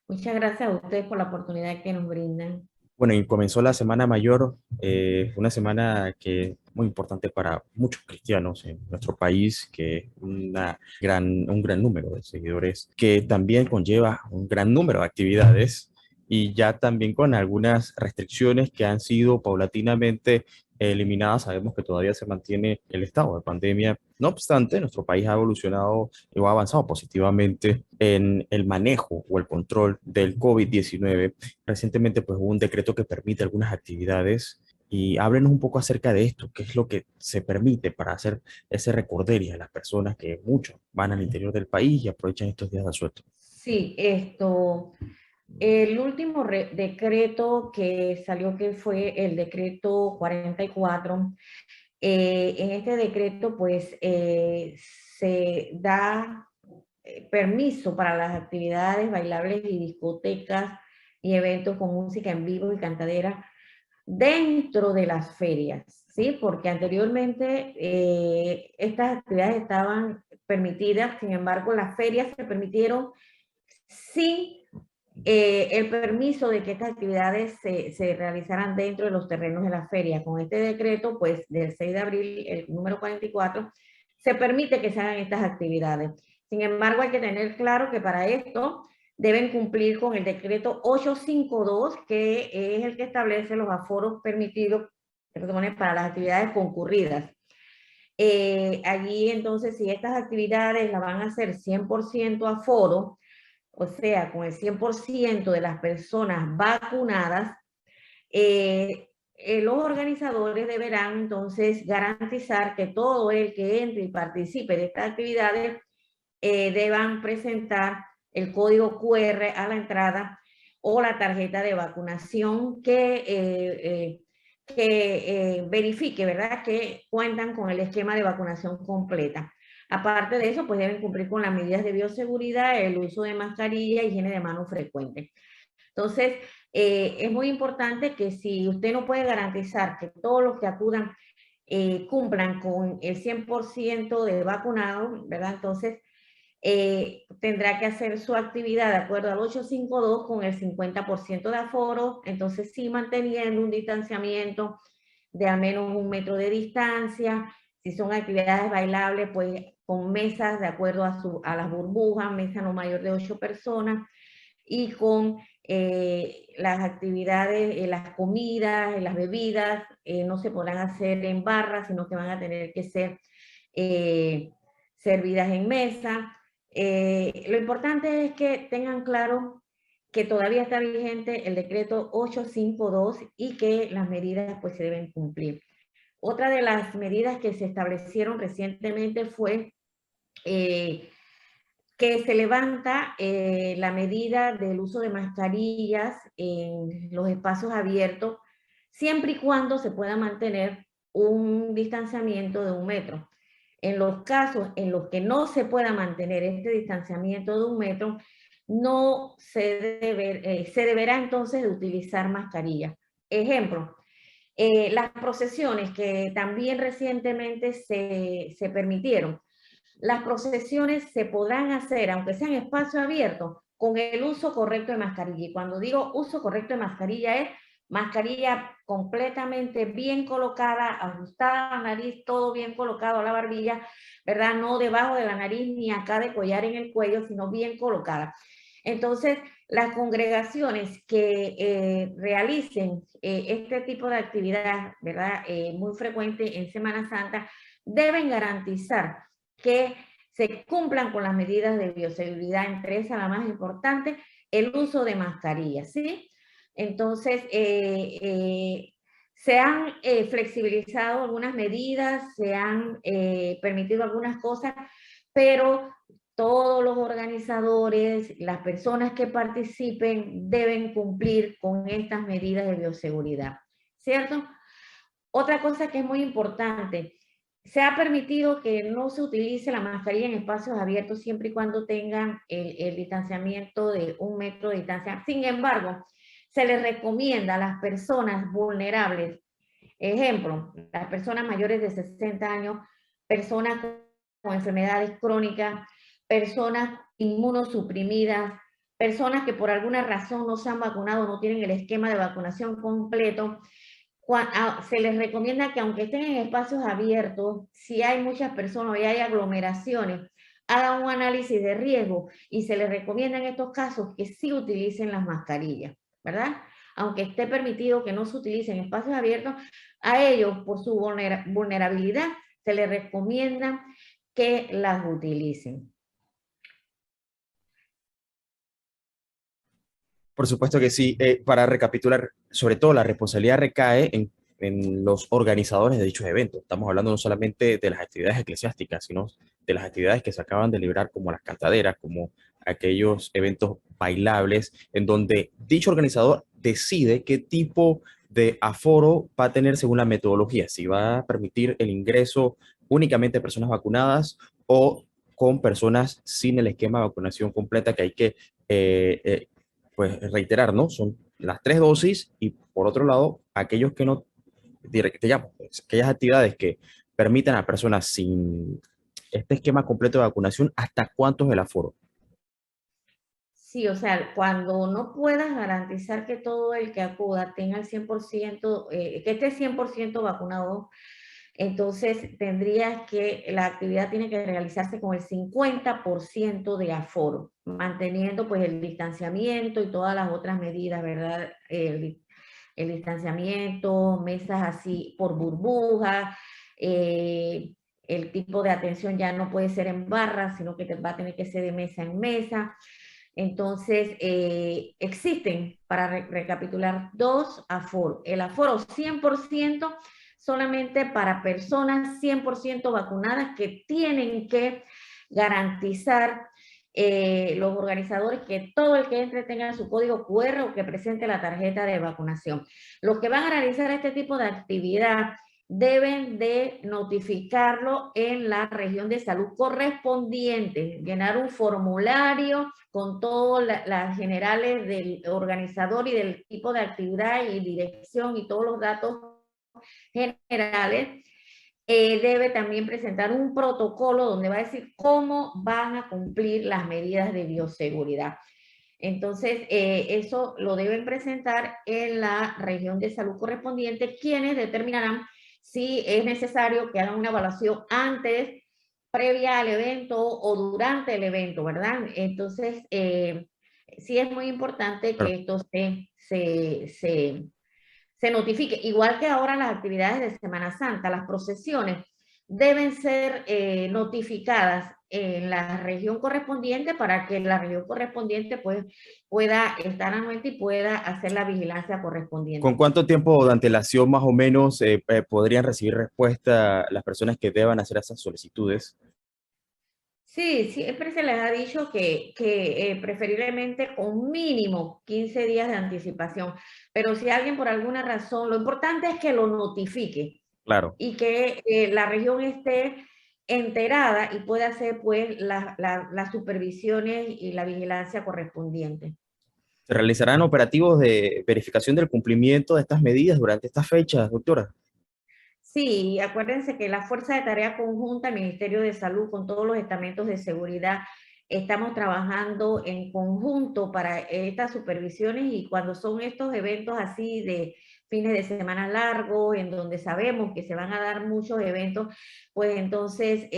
Muchas gracias a ustedes por la oportunidad que nos brindan. Bueno, y comenzó la Semana Mayor, una semana que es muy importante para muchos cristianos en nuestro país, que es un gran número de seguidores, que también conlleva un gran número de actividades y ya también con algunas restricciones que han sido paulatinamente eliminadas. Sabemos que todavía se mantiene el estado de pandemia. No obstante, nuestro país ha evolucionado o ha avanzado positivamente en el manejo o el control del COVID-19. Recientemente, pues hubo un decreto que permite algunas actividades y háblenos un poco acerca de esto, qué es lo que se permite para hacer ese recorderis a las personas que muchos van al interior del país y aprovechan estos días de asueto. Sí, el último decreto que salió, que fue el decreto 44, en este decreto pues se da permiso para las actividades bailables y discotecas y eventos con música en vivo y cantadera dentro de las ferias, ¿sí? Porque anteriormente estas actividades estaban permitidas, sin embargo, las ferias se permitieron sin el permiso de que estas actividades se realizaran dentro de los terrenos de la feria. Con este decreto, pues, del 6 de abril, el número 44, se permite que se hagan estas actividades. Sin embargo, hay que tener claro que para esto deben cumplir con el decreto 852, que es el que establece los aforos permitidos para las actividades concurridas. Allí entonces, si estas actividades las van a hacer 100% aforo, o sea, con el 100% de las personas vacunadas, los organizadores deberán entonces garantizar que todo el que entre y participe de estas actividades deban presentar el código QR a la entrada o la tarjeta de vacunación que verifique, ¿verdad?, que cuentan con el esquema de vacunación completa. Aparte de eso, pues deben cumplir con las medidas de bioseguridad, el uso de mascarilla, higiene de manos frecuente. Entonces, es muy importante que si usted no puede garantizar que todos los que acudan cumplan con el 100% de vacunados, ¿verdad? Entonces, tendrá que hacer su actividad de acuerdo al 852 con el 50% de aforo, entonces sí manteniendo un distanciamiento de al menos 1 metro de distancia. Si son actividades bailables, pues con mesas de acuerdo a las burbujas, mesa no mayor de 8 personas, y con las actividades, las comidas, las bebidas, no se podrán hacer en barras, sino que van a tener que ser eh, servidas en mesa. Lo importante es que tengan claro que todavía está vigente el decreto 852 y que las medidas pues se deben cumplir. Otra de las medidas que se establecieron recientemente fue que se levanta la medida del uso de mascarillas en los espacios abiertos, siempre y cuando se pueda mantener un distanciamiento de 1 metro. En los casos en los que no se pueda mantener este distanciamiento de 1 metro, no se deberá entonces de utilizar mascarilla. Ejemplo, las procesiones que también recientemente se permitieron. Las procesiones se podrán hacer, aunque sean espacio abierto, con el uso correcto de mascarilla. Y cuando digo uso correcto de mascarilla, es mascarilla completamente bien colocada, ajustada a la nariz, todo bien colocado a la barbilla, ¿verdad? No debajo de la nariz ni acá de collar en el cuello, sino bien colocada. Entonces, las congregaciones que realicen este tipo de actividad, ¿verdad?, muy frecuente en Semana Santa, deben garantizar que se cumplan con las medidas de bioseguridad, entre esas la más importante, el uso de mascarillas, ¿sí? Entonces, se han flexibilizado algunas medidas, se han permitido algunas cosas, pero todos los organizadores, las personas que participen, deben cumplir con estas medidas de bioseguridad, ¿cierto? Otra cosa que es muy importante, se ha permitido que no se utilice la mascarilla en espacios abiertos siempre y cuando tengan el distanciamiento de 1 metro de distancia. Sin embargo, se les recomienda a las personas vulnerables, ejemplo, las personas mayores de 60 años, personas con enfermedades crónicas, personas inmunosuprimidas, personas que por alguna razón no se han vacunado, no tienen el esquema de vacunación completo, se les recomienda que aunque estén en espacios abiertos, si hay muchas personas y hay aglomeraciones, hagan un análisis de riesgo y se les recomienda en estos casos que sí utilicen las mascarillas, ¿verdad? Aunque esté permitido que no se utilicen en espacios abiertos, a ellos por su vulnerabilidad se les recomienda que las utilicen. Por supuesto que sí. Para recapitular, sobre todo la responsabilidad recae en los organizadores de dichos eventos. Estamos hablando no solamente de las actividades eclesiásticas, sino de las actividades que se acaban de librar, como las cantaderas, como aquellos eventos bailables, en donde dicho organizador decide qué tipo de aforo va a tener según la metodología, si va a permitir el ingreso únicamente de personas vacunadas o con personas sin el esquema de vacunación completa que hay que pues reiterar, ¿no? Son las 3 dosis y por otro lado, aquellos que no, digamos, pues, aquellas actividades que permitan a personas sin este esquema completo de vacunación, ¿hasta cuánto es el aforo? Sí, o sea, cuando no puedas garantizar que todo el que acuda tenga el 100%, que esté 100% vacunado, entonces tendrías que, la actividad tiene que realizarse con el 50% de aforo, manteniendo pues el distanciamiento y todas las otras medidas, ¿verdad? El distanciamiento, mesas así por burbujas, el tipo de atención ya no puede ser en barra, sino que va a tener que ser de mesa en mesa. Entonces, existen, para recapitular, dos aforos. El aforo 100% solamente para personas 100% vacunadas que tienen que garantizar los organizadores que todo el que entre tenga su código QR o que presente la tarjeta de vacunación. Los que van a realizar este tipo de actividad deben de notificarlo en la región de salud correspondiente, llenar un formulario con todas las generales del organizador y del tipo de actividad y dirección y todos los datos generales. Debe también presentar un protocolo donde va a decir cómo van a cumplir las medidas de bioseguridad. Entonces, eso lo deben presentar en la región de salud correspondiente, quienes determinarán si es necesario que hagan una evaluación antes, previa al evento o durante el evento, ¿verdad? Entonces, sí es muy importante que Claro. esto se notifique. Igual que ahora las actividades de Semana Santa, las procesiones deben ser notificadas en la región correspondiente para que la región correspondiente pues, pueda estar anuente y pueda hacer la vigilancia ¿Con correspondiente. cuánto tiempo de antelación más o menos podrían recibir respuesta las personas que deban hacer esas solicitudes? Sí, siempre se les ha dicho que preferiblemente con mínimo 15 días de anticipación, pero si alguien por alguna razón, lo importante es que lo notifique Claro. y que la región esté enterada y pueda hacer pues las supervisiones y la vigilancia correspondiente. ¿Se realizarán operativos de verificación del cumplimiento de estas medidas durante estas fechas, doctora? Sí, acuérdense que la Fuerza de Tarea Conjunta, el Ministerio de Salud, con todos los estamentos de seguridad, estamos trabajando en conjunto para estas supervisiones y cuando son estos eventos así de fines de semana largos, en donde sabemos que se van a dar muchos eventos, pues entonces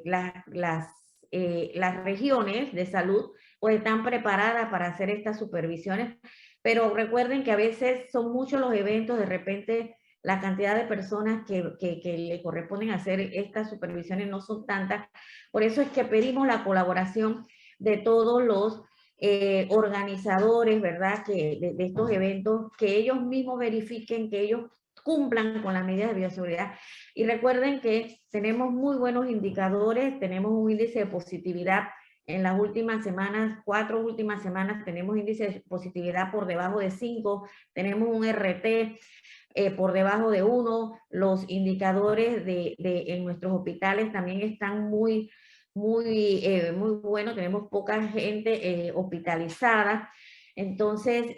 las regiones de salud pues están preparadas para hacer estas supervisiones, pero recuerden que a veces son muchos los eventos, de repente la cantidad de personas que le corresponden hacer estas supervisiones no son tantas. Por eso es que pedimos la colaboración de todos los organizadores, ¿verdad? De estos eventos, que ellos mismos verifiquen, que ellos cumplan con las medidas de bioseguridad. Y recuerden que tenemos muy buenos indicadores, tenemos un índice de positividad en las últimas semanas, 4 últimas semanas, tenemos índice de positividad por debajo de 5, tenemos un RT por debajo de 1, los indicadores en nuestros hospitales también están muy buenos, tenemos poca gente hospitalizada, entonces,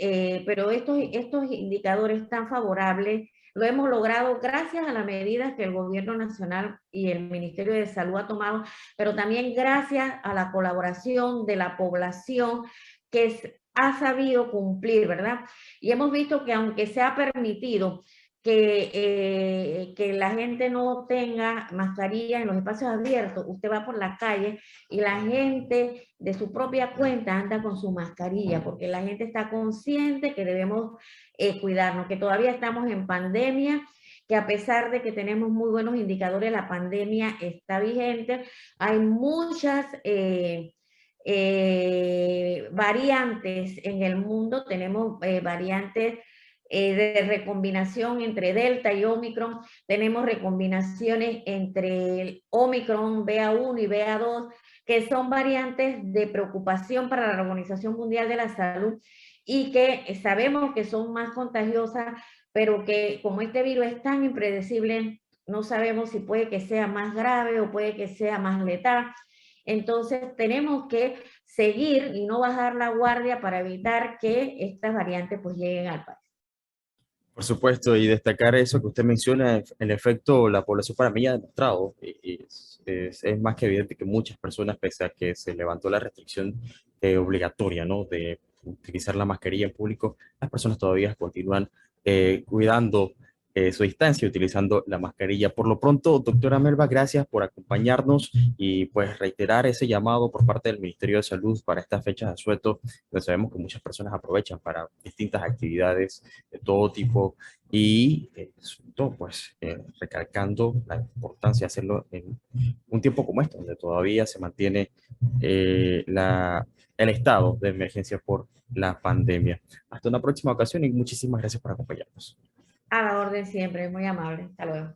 pero estos indicadores tan favorables lo hemos logrado gracias a las medidas que el gobierno nacional y el Ministerio de Salud ha tomado, pero también gracias a la colaboración de la población ha sabido cumplir, ¿verdad? Y hemos visto que aunque se ha permitido que la gente no tenga mascarilla en los espacios abiertos, usted va por la calle y la gente de su propia cuenta anda con su mascarilla, porque la gente está consciente que debemos cuidarnos, que todavía estamos en pandemia, que a pesar de que tenemos muy buenos indicadores, la pandemia está vigente, hay muchas variantes en el mundo, tenemos variantes de recombinación entre Delta y Omicron, tenemos recombinaciones entre el Omicron, BA1 y BA2, que son variantes de preocupación para la Organización Mundial de la Salud y que sabemos que son más contagiosas, pero que como este virus es tan impredecible, no sabemos si puede que sea más grave o puede que sea más letal. Entonces tenemos que seguir y no bajar la guardia para evitar que estas variantes pues lleguen al país. Por supuesto, y destacar eso que usted menciona, el efecto la población panameña ha demostrado, y es más que evidente que muchas personas, pese a que se levantó la restricción obligatoria, ¿no?, de utilizar la mascarilla en público, las personas todavía continúan cuidando su distancia, utilizando la mascarilla. Por lo pronto, doctora Melba, gracias por acompañarnos y pues reiterar ese llamado por parte del Ministerio de Salud para estas fechas de asueto, donde sabemos que muchas personas aprovechan para distintas actividades de todo tipo y sobre todo pues recalcando la importancia de hacerlo en un tiempo como este, donde todavía se mantiene el estado de emergencia por la pandemia. Hasta una próxima ocasión y muchísimas gracias por acompañarnos. A la orden siempre, muy amable. Hasta luego.